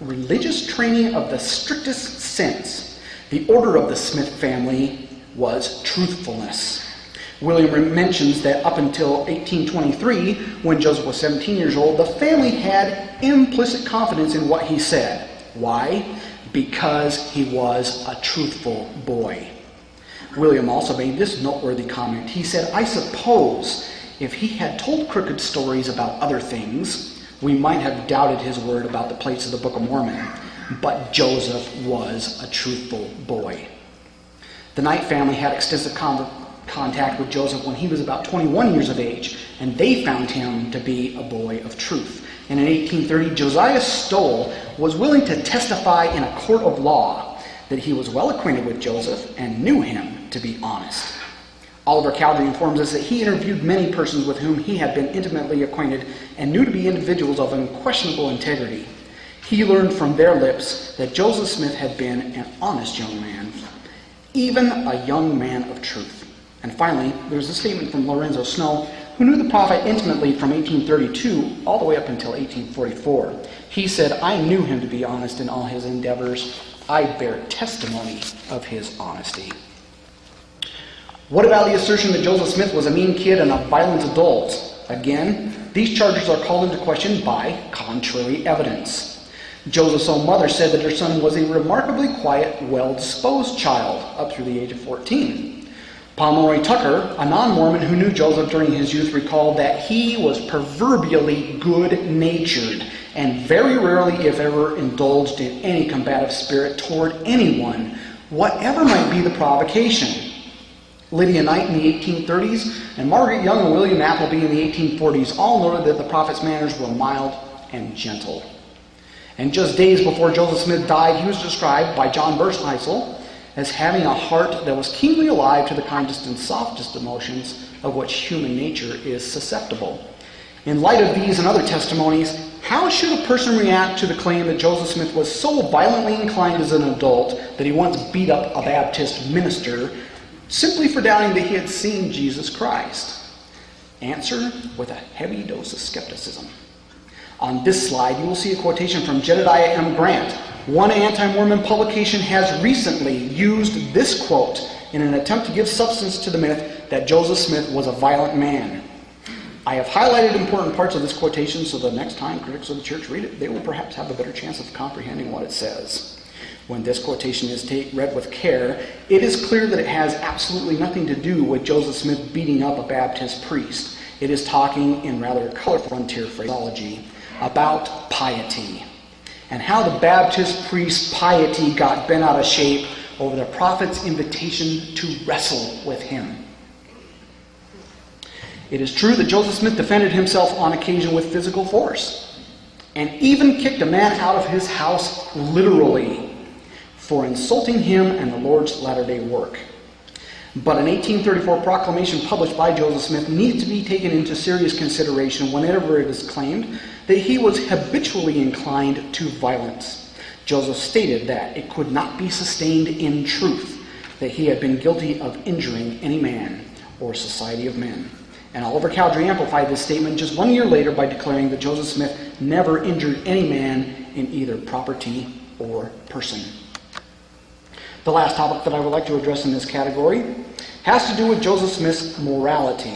religious training of the strictest sense, the order of the Smith family was truthfulness. William mentions that up until 1823, when Joseph was 17 years old, the family had implicit confidence in what he said. Why? Because he was a truthful boy. William also made this noteworthy comment. He said, "I suppose if he had told crooked stories about other things, we might have doubted his word about the plates of the Book of Mormon. But Joseph was a truthful boy." The Knight family had extensive contact with Joseph when he was about 21 years of age, and they found him to be a boy of truth. And in 1830, Josiah Stowell was willing to testify in a court of law that he was well acquainted with Joseph and knew him to be honest. Oliver Cowdery informs us that he interviewed many persons with whom he had been intimately acquainted and knew to be individuals of unquestionable integrity. He learned from their lips that Joseph Smith had been an honest young man, even a young man of truth. And finally, there's a statement from Lorenzo Snow, who knew the prophet intimately from 1832 all the way up until 1844. He said, "I knew him to be honest in all his endeavors. I bear testimony of his honesty." What about the assertion that Joseph Smith was a mean kid and a violent adult? Again, these charges are called into question by contrary evidence. Joseph's own mother said that her son was a remarkably quiet, well-disposed child up through the age of 14. Pomeroy Tucker, a non-Mormon who knew Joseph during his youth, recalled that he was proverbially good-natured and very rarely, if ever, indulged in any combative spirit toward anyone, whatever might be the provocation. Lydia Knight in the 1830s and Margaret Young and William Appleby in the 1840s all noted that the prophet's manners were mild and gentle. And just days before Joseph Smith died, he was described by John Burscheisel as having a heart that was keenly alive to the kindest and softest emotions of which human nature is susceptible. In light of these and other testimonies, how should a person react to the claim that Joseph Smith was so violently inclined as an adult that he once beat up a Baptist minister simply for doubting that he had seen Jesus Christ? Answer with a heavy dose of skepticism. On this slide, you will see a quotation from Jedediah M. Grant. One anti-Mormon publication has recently used this quote in an attempt to give substance to the myth that Joseph Smith was a violent man. I have highlighted important parts of this quotation so the next time critics of the church read it, they will perhaps have a better chance of comprehending what it says. When this quotation is read with care, it is clear that it has absolutely nothing to do with Joseph Smith beating up a Baptist priest. It is talking in rather colorful frontier phraseology about piety and how the Baptist priest's piety got bent out of shape over the prophet's invitation to wrestle with him. It is true that Joseph Smith defended himself on occasion with physical force and even kicked a man out of his house literally for insulting him and the Lord's latter-day work. But an 1834 proclamation published by Joseph Smith needs to be taken into serious consideration whenever it is claimed that he was habitually inclined to violence. Joseph stated that it could not be sustained in truth that he had been guilty of injuring any man or society of men. And Oliver Cowdery amplified this statement just 1 year later by declaring that Joseph Smith never injured any man in either property or person. The last topic that I would like to address in this category has to do with Joseph Smith's morality.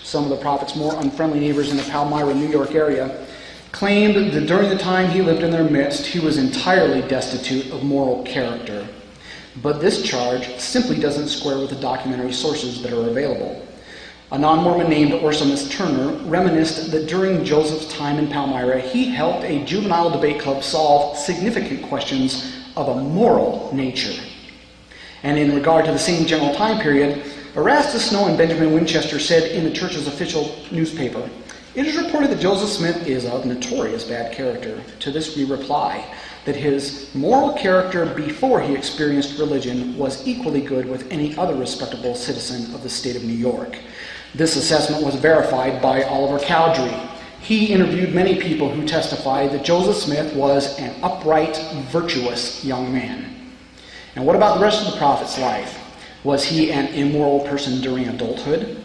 Some of the prophet's more unfriendly neighbors in the Palmyra, New York area claimed that during the time he lived in their midst, he was entirely destitute of moral character. But this charge simply doesn't square with the documentary sources that are available. A non-Mormon named Orsimus Turner reminisced that during Joseph's time in Palmyra, he helped a juvenile debate club solve significant questions of a moral nature. And in regard to the same general time period, Erastus Snow and Benjamin Winchester said in the church's official newspaper, "It is reported that Joseph Smith is of notorious bad character. To this we reply that his moral character before he experienced religion was equally good with any other respectable citizen of the state of New York." This assessment was verified by Oliver Cowdery. He interviewed many people who testified that Joseph Smith was an upright, virtuous young man. And what about the rest of the prophet's life? Was he an immoral person during adulthood?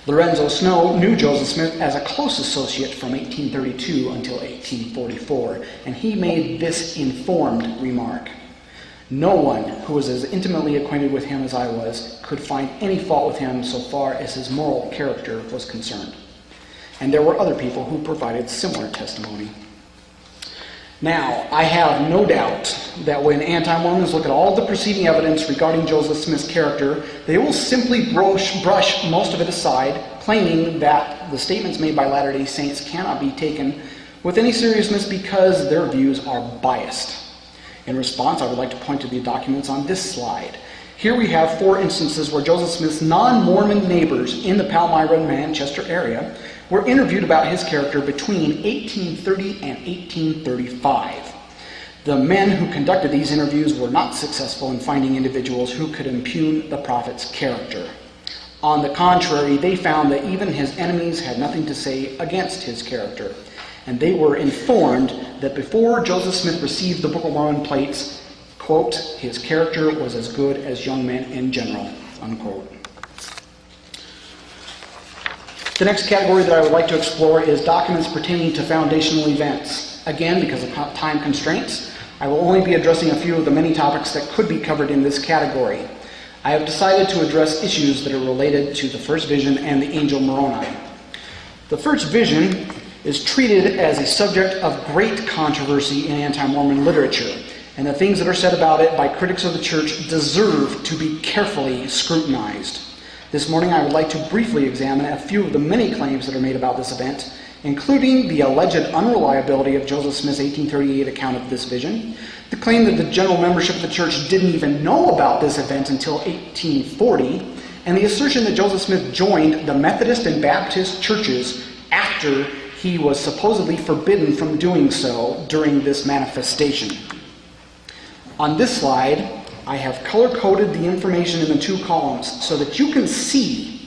Lorenzo Snow knew Joseph Smith as a close associate from 1832 until 1844, and he made this informed remark: "No one who was as intimately acquainted with him as I was could find any fault with him so far as his moral character was concerned." And there were other people who provided similar testimony. Now, I have no doubt that when anti-Mormons look at all the preceding evidence regarding Joseph Smith's character, they will simply brush most of it aside, claiming that the statements made by Latter-day Saints cannot be taken with any seriousness because their views are biased. In response, I would like to point to the documents on this slide. Here we have 4 instances where Joseph Smith's non-Mormon neighbors in the Palmyra and Manchester area were interviewed about his character between 1830 and 1835. The men who conducted these interviews were not successful in finding individuals who could impugn the prophet's character. On the contrary, they found that even his enemies had nothing to say against his character, and they were informed that before Joseph Smith received the Book of Mormon plates, quote, "his character was as good as young men in general," unquote. The next category that I would like to explore is documents pertaining to foundational events. Again, because of time constraints, I will only be addressing a few of the many topics that could be covered in this category. I have decided to address issues that are related to the first vision and the angel Moroni. The first vision is treated as a subject of great controversy in anti-Mormon literature, and the things that are said about it by critics of the church deserve to be carefully scrutinized. This morning I would like to briefly examine a few of the many claims that are made about this event, including the alleged unreliability of Joseph Smith's 1838 account of this vision, the claim that the general membership of the church didn't even know about this event until 1840, and the assertion that Joseph Smith joined the Methodist and Baptist churches after he was supposedly forbidden from doing so during this manifestation. On this slide, I have color-coded the information in the 2 columns so that you can see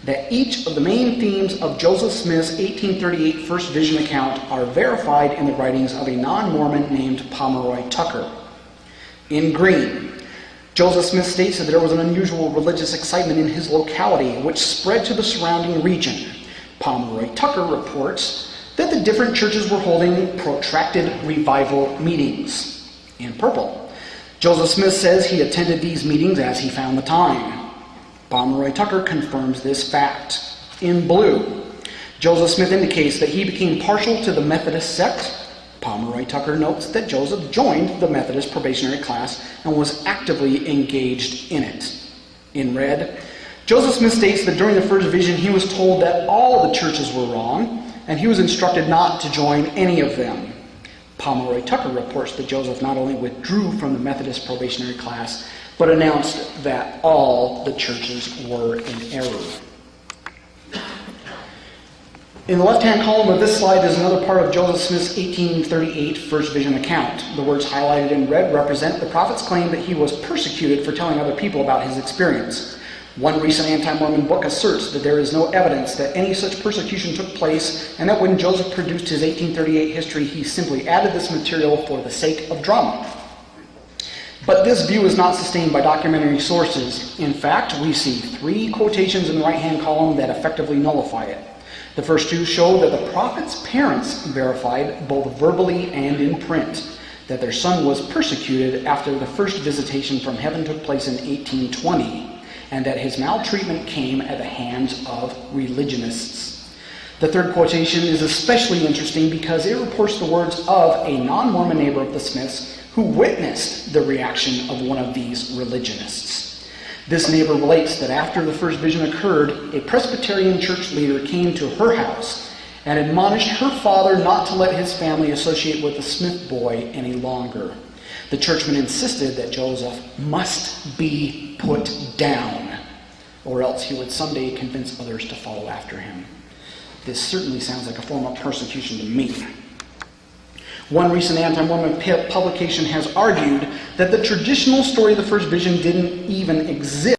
that each of the main themes of Joseph Smith's 1838 first vision account are verified in the writings of a non-Mormon named Pomeroy Tucker. In green, Joseph Smith states that there was an unusual religious excitement in his locality which spread to the surrounding region. Pomeroy Tucker reports that the different churches were holding protracted revival meetings. In purple, Joseph Smith says he attended these meetings as he found the time. Pomeroy Tucker confirms this fact. In blue, Joseph Smith indicates that he became partial to the Methodist sect. Pomeroy Tucker notes that Joseph joined the Methodist probationary class and was actively engaged in it. In red, Joseph Smith states that during the first vision he was told that all the churches were wrong and he was instructed not to join any of them. Pomeroy Tucker reports that Joseph not only withdrew from the Methodist probationary class, but announced that all the churches were in error. In the left-hand column of this slide is another part of Joseph Smith's 1838 first vision account. The words highlighted in red represent the prophet's claim that he was persecuted for telling other people about his experience. One recent anti-Mormon book asserts that there is no evidence that any such persecution took place, and that when Joseph produced his 1838 history, he simply added this material for the sake of drama. But this view is not sustained by documentary sources. In fact, we see 3 quotations in the right-hand column that effectively nullify it. The first 2 show that the prophet's parents verified, both verbally and in print, that their son was persecuted after the first visitation from heaven took place in 1820. And that his maltreatment came at the hands of religionists. The third quotation is especially interesting because it reports the words of a non-Mormon neighbor of the Smiths who witnessed the reaction of one of these religionists. This neighbor relates that after the first vision occurred, a Presbyterian church leader came to her house and admonished her father not to let his family associate with the Smith boy any longer. The churchman insisted that Joseph must be put down, or else he would someday convince others to follow after him. This certainly sounds like a form of persecution to me. One recent anti-Mormon publication has argued that the traditional story of the first vision didn't even exist